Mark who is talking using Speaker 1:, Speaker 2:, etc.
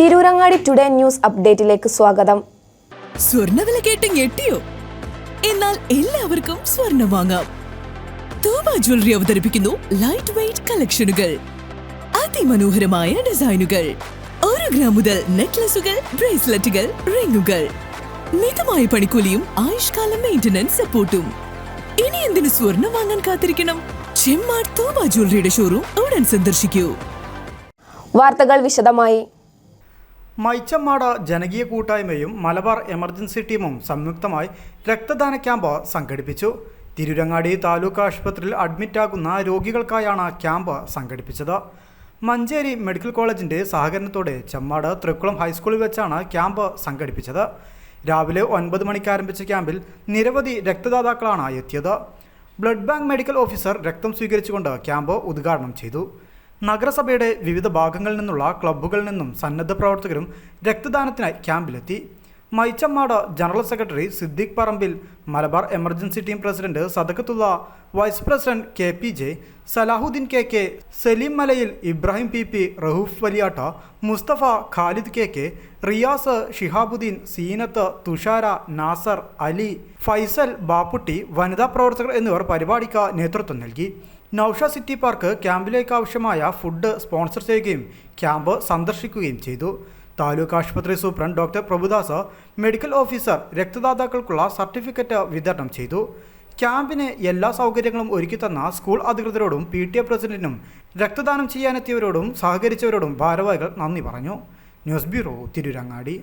Speaker 1: Tirurangadi today news അപ്ഡേറ്റിലേക്ക് സ്വാഗതം.
Speaker 2: സ്വർണ്ണവില കേട്ട് ഞെട്ടിയോ? എന്നാൽ എല്ലാവർക്കും സ്വർണ്ണം വാങ്ങാം. തോബ ജ്വല്ലറി അവതരിപ്പിക്കുന്നു ലൈറ്റ് വെയ്റ്റ് കളക്ഷനുകൾ, അതിമനോഹരമായ ഡിസൈനുകൾ, 1 ഗ്രാം മുതൽ നെക്ലസുകൾ, ബ്രേസ്ലെറ്റുകൾ, റിങ്ങുകൾ, മിതമായ പണിക്കൂലിയും ആയുഷ്കാല മെയിന്റനൻസ് സപ്പോർട്ടും. ഇനി എന്തിനു സ്വർണ്ണം വാങ്ങാൻ കാത്തിരിക്കണം? ചെമ്മാട് തോബ ജ്വല്ലറിയുടെ ഷോറൂം ഉടൻ സന്ദർശിക്കൂ.
Speaker 1: വാർത്തകൾ വിശദമായി.
Speaker 3: മൈച്ചമ്മാട് ജനകീയ കൂട്ടായ്മയും മലബാർ എമർജൻസി ടീമും സംയുക്തമായി രക്തദാന ക്യാമ്പ് സംഘടിപ്പിച്ചു. തിരൂരങ്ങാടി താലൂക്ക് ആശുപത്രിയിൽ അഡ്മിറ്റാകുന്ന രോഗികൾക്കായാണ് ക്യാമ്പ് സംഘടിപ്പിച്ചത്. മഞ്ചേരി മെഡിക്കൽ കോളേജിൻ്റെ സഹകരണത്തോടെ ചെമ്മാട് തൃക്കുളം ഹൈസ്കൂളിൽ വെച്ചാണ് ക്യാമ്പ് സംഘടിപ്പിച്ചത്. രാവിലെ 9 മണിക്ക് ആരംഭിച്ച ക്യാമ്പിൽ നിരവധി രക്തദാതാക്കളാണ് എത്തിയത്. ബ്ലഡ് ബാങ്ക് മെഡിക്കൽ ഓഫീസർ രക്തം സ്വീകരിച്ചുകൊണ്ട് ക്യാമ്പ് ഉദ്ഘാടനം ചെയ്തു. നഗരസഭയുടെ വിവിധ ഭാഗങ്ങളിൽ നിന്നുള്ള ക്ലബ്ബുകളിൽ നിന്നും സന്നദ്ധ പ്രവർത്തകരും രക്തദാനത്തിനായി ക്യാമ്പിലെത്തി. മൈച്ചമ്മാട് general secretary Siddique Parambil, Malabar emergency team president Sadakathulla, vice president KPJ, Salahuddin KK, Saleem Malayil, Ibrahim PP, Rahoof വലിയാട്ട, Mustafa, Khalid KK, Riyas, Shihabuddin, Zeenath, Thushara, Nasar, Ali, Faisal, Bapputty, വനിതാ പ്രവർത്തകർ എന്നിവർ പരിപാടിക്ക് നേതൃത്വം നൽകി. നൌഷ സിറ്റി പാർക്ക് ക്യാമ്പിലേക്ക് ആവശ്യമായ ഫുഡ് സ്പോൺസർ ചെയ്യുകയും ക്യാമ്പ് സന്ദർശിക്കുകയും ചെയ്തു. താലൂക്ക് ആശുപത്രി സൂപ്രണ്ട് ഡോക്ടർ പ്രഭുദാസ്, മെഡിക്കൽ ഓഫീസർ രക്തദാതാക്കൾക്കുള്ള സർട്ടിഫിക്കറ്റ് വിതരണം ചെയ്തു. ക്യാമ്പിന് എല്ലാ സൗകര്യങ്ങളും ഒരുക്കിത്തന്ന സ്കൂൾ അധികൃതരോടും PTA പ്രസിഡന്റിനും രക്തദാനം ചെയ്യാനെത്തിയവരോടും സഹകരിച്ചവരോടും ഭാരവാഹികൾ നന്ദി പറഞ്ഞു. News bureau, Tirurangadi.